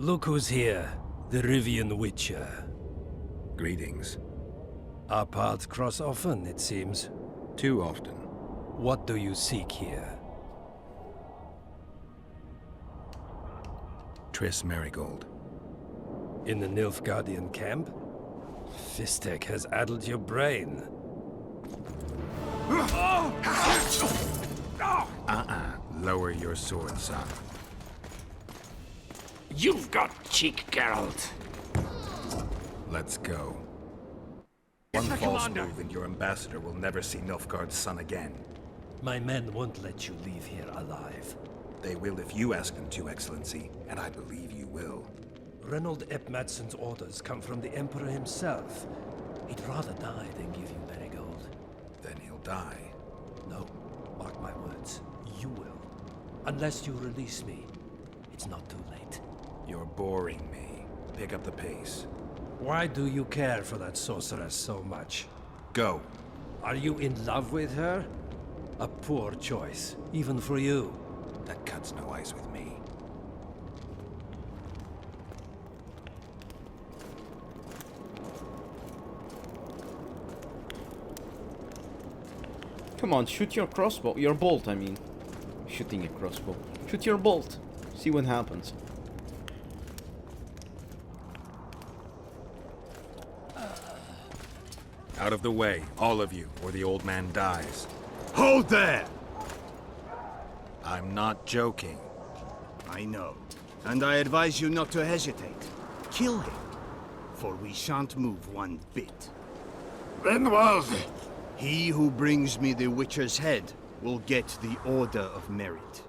Look who's here, the Rivian Witcher. Greetings. Our paths cross often, it seems. Too often. What do you seek here? Triss Merigold. In the Nilfgaardian camp? Fistek has addled your brain. Lower your sword, son. You've got cheek, Geralt. Let's go. One false move and your ambassador will never see Nilfgaard's son again. My men won't let you leave here alive. They will if you ask them to, Excellency, and I believe you will. Reynold Ep Madsen's orders come from the Emperor himself. He'd rather die than give you Merigold. Then he'll die. No, mark my words. You will. Unless you release me, it's not too late. You're boring me. Pick up the pace. Why do you care for that sorceress so much? Go. Are you in love with her? A poor choice, even for you. That cuts no ice with me. Come on, shoot your crossbow. Your bolt, I mean. Shooting a crossbow. Shoot your bolt. See what happens. Out of the way, all of you, or the old man dies. Hold there! I'm not joking. I know. And I advise you not to hesitate. Kill him. For we shan't move one bit. Renwald! He who brings me the Witcher's head will get the Order of Merit.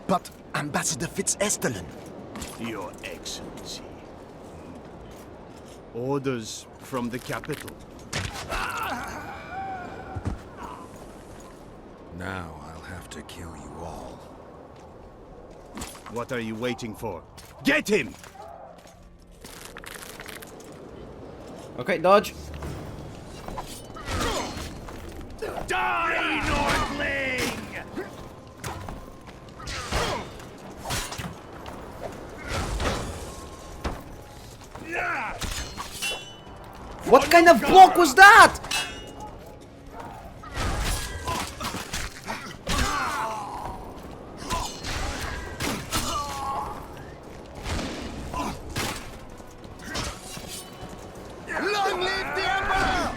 But Ambassador Fitzestellen... Your Excellency. Orders from the capital. Now I'll have to kill you all. What are you waiting for? Get him! Okay, dodge. Die, Nordling! What kind of block was that? Long live the Emperor!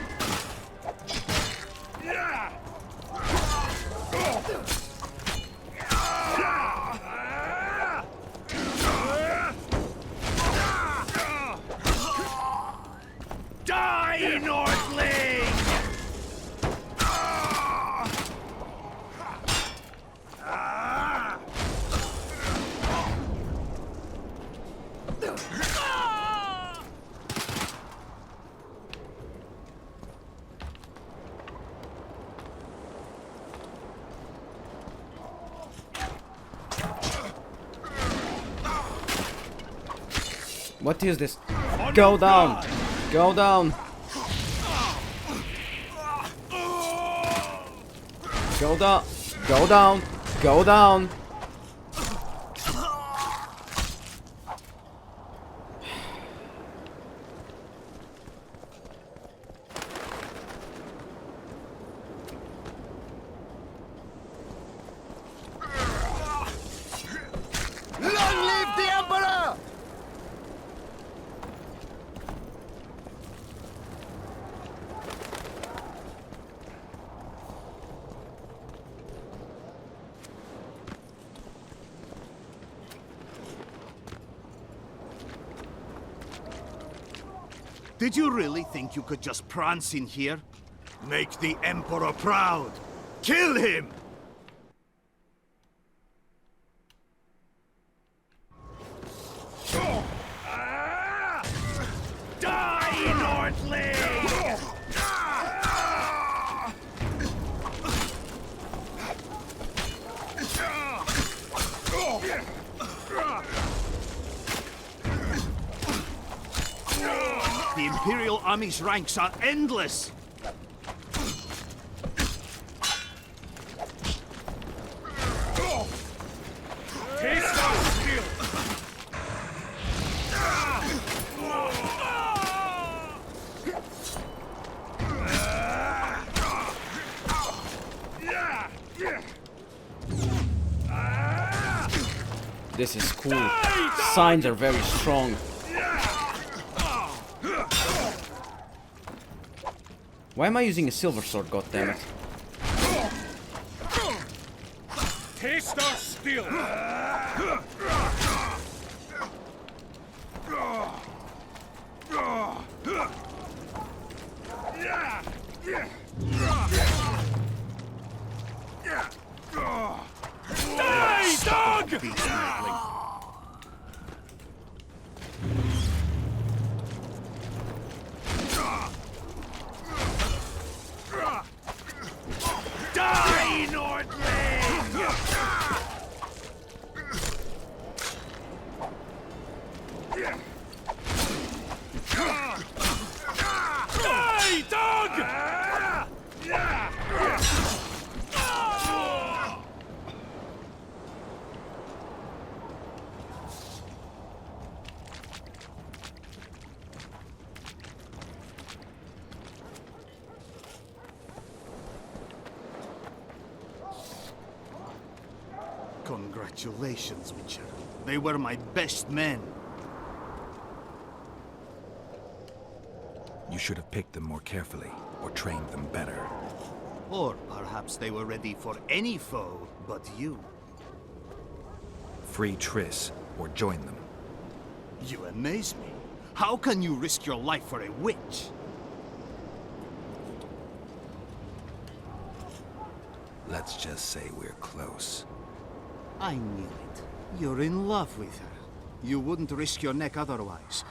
Die, Nordling! What is this? Go down! Go down! Go down! Go down! Go down! Long live the Emperor! Did you really think you could just prance in here? Make the Emperor proud! Kill him! Die, Nordling! The Imperial Army's ranks are endless! This is cool. Signs are very strong. Why am I using a silver sword, goddammit? Taste our steel! Die, dog! Die, Nordling! Die, dog! Congratulations, Witcher. They were my best men. You should have picked them more carefully, or trained them better. Or perhaps they were ready for any foe but you. Free Triss, or join them. You amaze me. How can you risk your life for a witch? Let's just say we're close. I knew it. You're in love with her. You wouldn't risk your neck otherwise.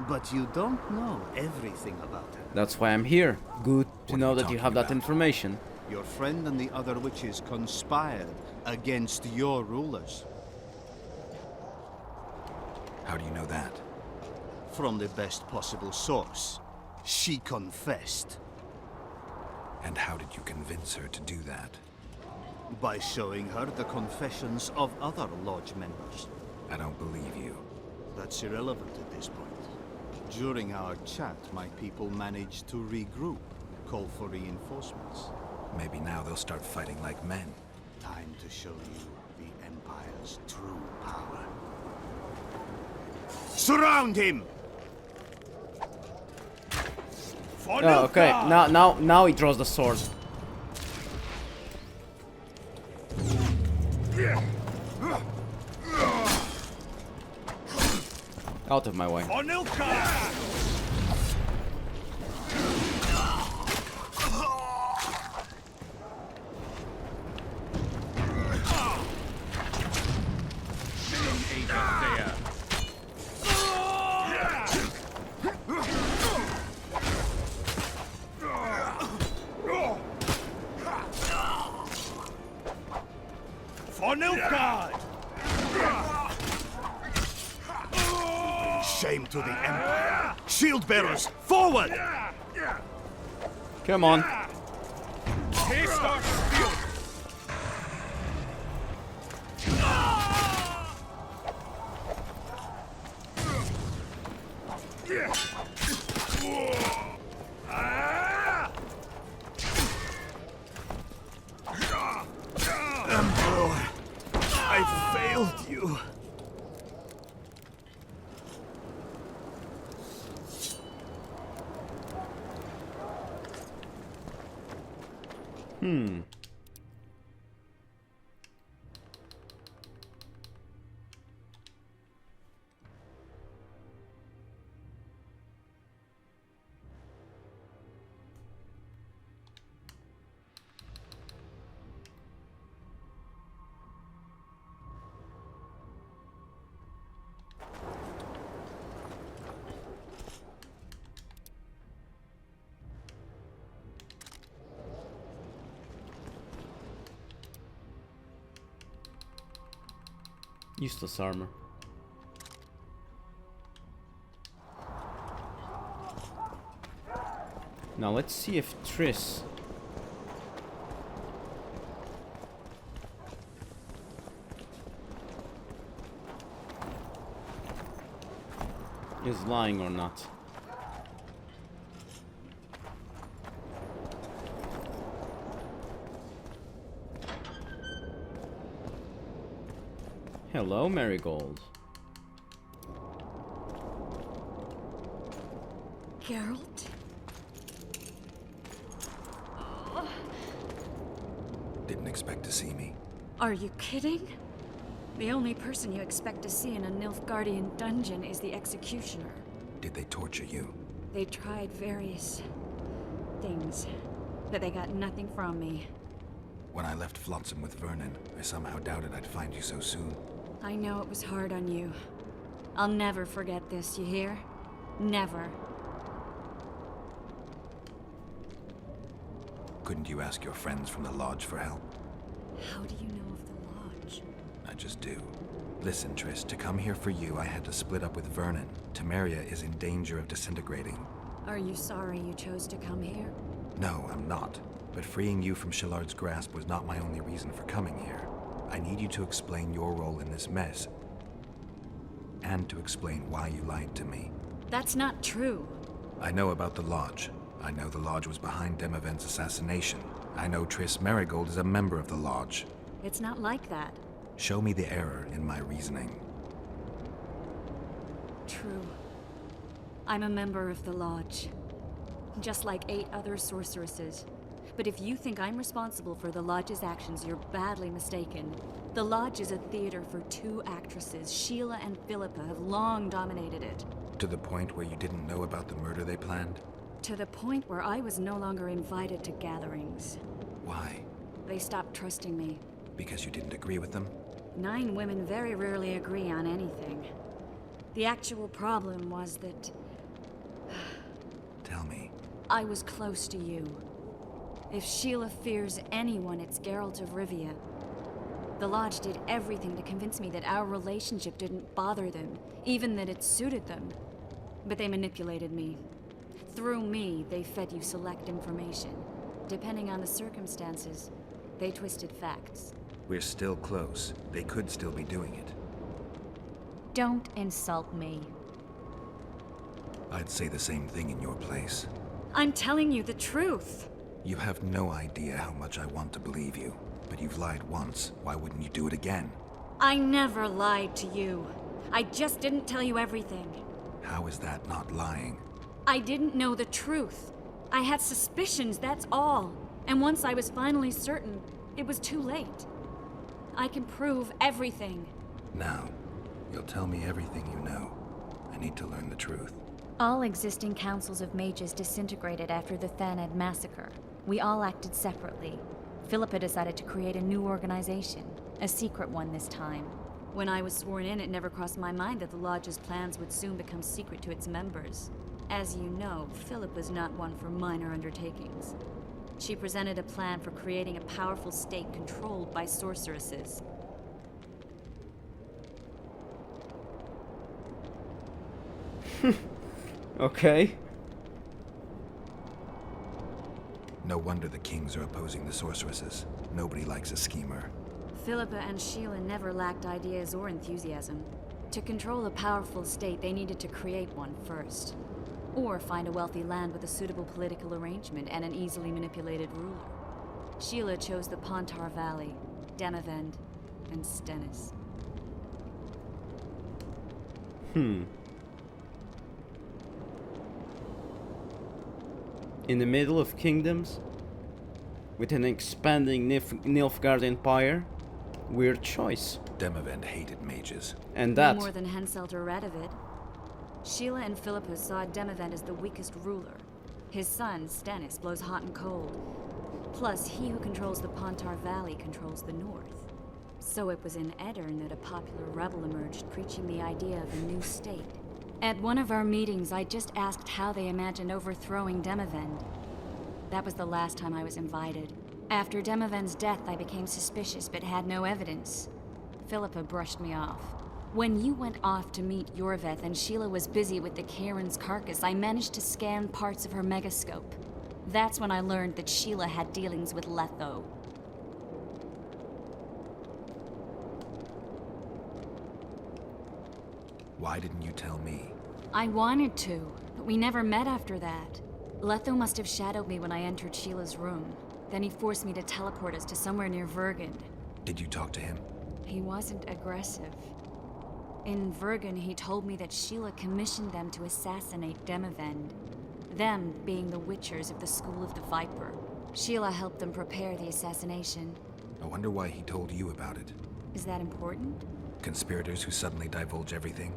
But you don't know everything about her. That's why I'm here. Good to What know are you that you talking have that about? information. Your friend and the other witches conspired against your rulers. How do you know that? From the best possible source. She confessed. And how did you convince her to do that? By showing her the confessions of other lodge members. I don't believe you. That's irrelevant at this point. During our chat, my people managed to regroup, call for reinforcements. Maybe now they'll start fighting like men. Time to show you the Empire's true power. Surround him! Oh, okay. Now he draws the sword. Out of my way. Shame to the Empire. Shield bearers, forward! Come on. Taste our steel! Emperor, I failed you. Useless armor. Now let's see if Triss is lying or not. Hello, Merigold. Geralt? Didn't expect to see me. Are you kidding? The only person you expect to see in a Nilfgaardian dungeon is the executioner. Did they torture you? They tried various things, but they got nothing from me. When I left Flotsam with Vernon, I somehow doubted I'd find you so soon. I know it was hard on you. I'll never forget this, you hear? Never. Couldn't you ask your friends from the Lodge for help? How do you know of the Lodge? I just do. Listen, Triss, to come here for you, I had to split up with Vernon. Temeria is in danger of disintegrating. Are you sorry you chose to come here? No, I'm not. But freeing you from Shillard's grasp was not my only reason for coming here. I need you to explain your role in this mess. And to explain why you lied to me. That's not true. I know about the Lodge. I know the Lodge was behind Demavend's assassination. I know Triss Merigold is a member of the Lodge. It's not like that. Show me the error in my reasoning. True. I'm a member of the Lodge. Just like 8 other sorceresses. But if you think I'm responsible for the Lodge's actions, you're badly mistaken. The Lodge is a theater for 2 actresses. Sheila and Philippa have long dominated it. To the point where you didn't know about the murder they planned? To the point where I was no longer invited to gatherings. Why? They stopped trusting me. Because you didn't agree with them? 9 women very rarely agree on anything. The actual problem was that Tell me. I was close to you. If Sheila fears anyone, it's Geralt of Rivia. The Lodge did everything to convince me that our relationship didn't bother them, even that it suited them. But they manipulated me. Through me, they fed you select information. Depending on the circumstances, they twisted facts. We're still close. They could still be doing it. Don't insult me. I'd say the same thing in your place. I'm telling you the truth. You have no idea how much I want to believe you. But you've lied once. Why wouldn't you do it again? I never lied to you. I just didn't tell you everything. How is that not lying? I didn't know the truth. I had suspicions, that's all. And once I was finally certain, it was too late. I can prove everything. Now, you'll tell me everything you know. I need to learn the truth. All existing councils of mages disintegrated after the Thanad massacre. We all acted separately. Philippa decided to create a new organization, a secret one this time. When I was sworn in, it never crossed my mind that the Lodge's plans would soon become secret to its members. As you know, Philippa's not one for minor undertakings. She presented a plan for creating a powerful state controlled by sorceresses. Okay. No wonder the kings are opposing the sorceresses. Nobody likes a schemer. Philippa and Sheila never lacked ideas or enthusiasm. To control a powerful state, they needed to create one first. Or find a wealthy land with a suitable political arrangement and an easily manipulated ruler. Sheila chose the Pontar Valley, Demavend, and Stennis. In the middle of kingdoms, with an expanding Nilfgaard empire, weird choice. Demavend hated mages. And No that, more than Henselt or Radovid. Sheila and Philippa saw Demavend as the weakest ruler. His son, Stennis, blows hot and cold. Plus, he who controls the Pontar Valley controls the north. So it was in Edirn that a popular rebel emerged, preaching the idea of a new state. At one of our meetings, I just asked how they imagined overthrowing Demavend. That was the last time I was invited. After Demavend's death, I became suspicious, but had no evidence. Philippa brushed me off. When you went off to meet Yorveth and Sheila was busy with the Karen's carcass, I managed to scan parts of her megascope. That's when I learned that Sheila had dealings with Letho. Why didn't you tell me? I wanted to, but we never met after that. Letho must have shadowed me when I entered Sheila's room. Then he forced me to teleport us to somewhere near Vergund. Did you talk to him? He wasn't aggressive. In Vergen, he told me that Sheila commissioned them to assassinate Demavend. Them being the Witchers of the School of the Viper. Sheila helped them prepare the assassination. I wonder why he told you about it. Is that important? Conspirators who suddenly divulge everything?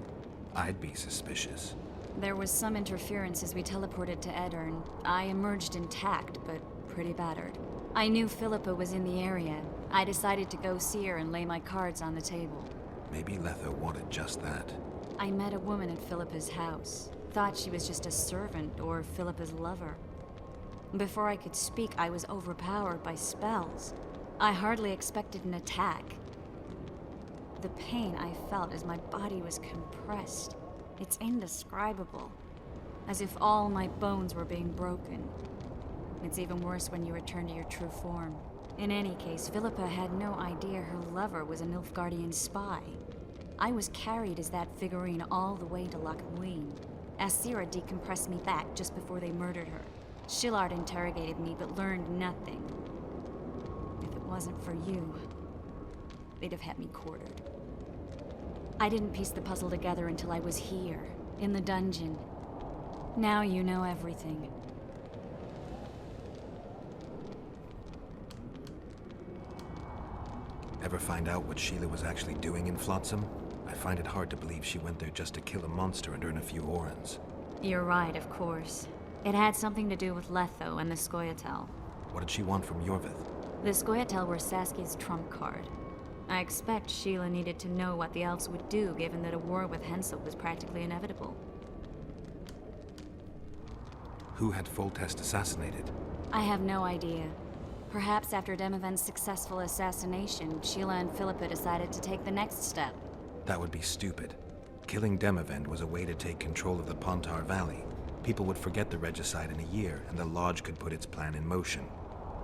I'd be suspicious. There was some interference as we teleported to Edirn. I emerged intact, but pretty battered. I knew Philippa was in the area. I decided to go see her and lay my cards on the table. Maybe Letho wanted just that. I met a woman at Philippa's house. Thought she was just a servant or Philippa's lover. Before I could speak, I was overpowered by spells. I hardly expected an attack. The pain I felt as my body was compressed. It's indescribable. As if all my bones were being broken. It's even worse when you return to your true form. In any case, Philippa had no idea her lover was a Nilfgaardian spy. I was carried as that figurine all the way to Loch Muin. Asira decompressed me back just before they murdered her. Shillard interrogated me but learned nothing. If it wasn't for you, they'd have had me quartered. I didn't piece the puzzle together until I was here, in the dungeon. Now you know everything. Ever find out what Sheila was actually doing in Flotsam? I find it hard to believe she went there just to kill a monster and earn a few orans. You're right, of course. It had something to do with Letho and the Scoia'tael. What did she want from Yorvith? The Scoia'tael were Saskia's trump card. I expect Sheila needed to know what the elves would do, given that a war with Hensel was practically inevitable. Who had Foltest assassinated? I have no idea. Perhaps after Demavend's successful assassination, Sheila and Philippa decided to take the next step. That would be stupid. Killing Demavend was a way to take control of the Pontar Valley. People would forget the regicide in a year, and the Lodge could put its plan in motion.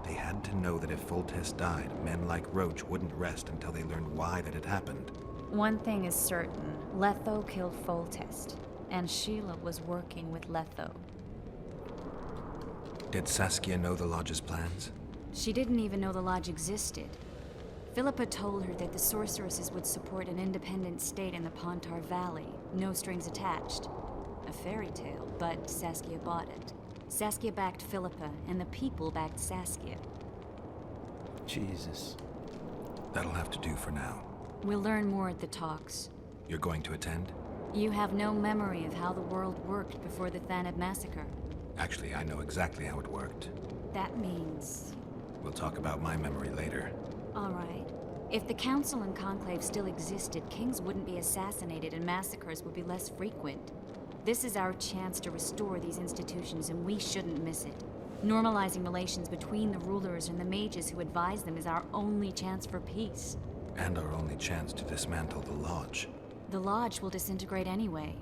They had to know that if Foltest died, men like Roach wouldn't rest until they learned why that had happened. One thing is certain. Letho killed Foltest, and Sheila was working with Letho. Did Saskia know the Lodge's plans? She didn't even know the Lodge existed. Philippa told her that the sorceresses would support an independent state in the Pontar Valley, no strings attached. A fairy tale, but Saskia bought it. Saskia backed Philippa, and the people backed Saskia. Jesus. That'll have to do for now. We'll learn more at the talks. You're going to attend? You have no memory of how the world worked before the Thanad massacre. Actually, I know exactly how it worked. That means... We'll talk about my memory later. All right. If the Council and Conclave still existed, kings wouldn't be assassinated and massacres would be less frequent. This is our chance to restore these institutions, and we shouldn't miss it. Normalizing relations between the rulers and the mages who advise them is our only chance for peace. And our only chance to dismantle the Lodge. The Lodge will disintegrate anyway.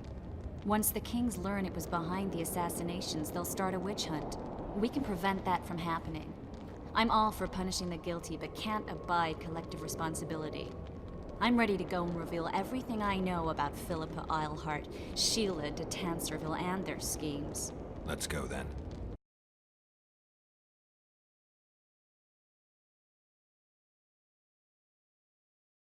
Once the kings learn it was behind the assassinations, they'll start a witch hunt. We can prevent that from happening. I'm all for punishing the guilty, but can't abide collective responsibility. I'm ready to go and reveal everything I know about Philippa Eilhart, Sheila de Tanserville, and their schemes. Let's go then.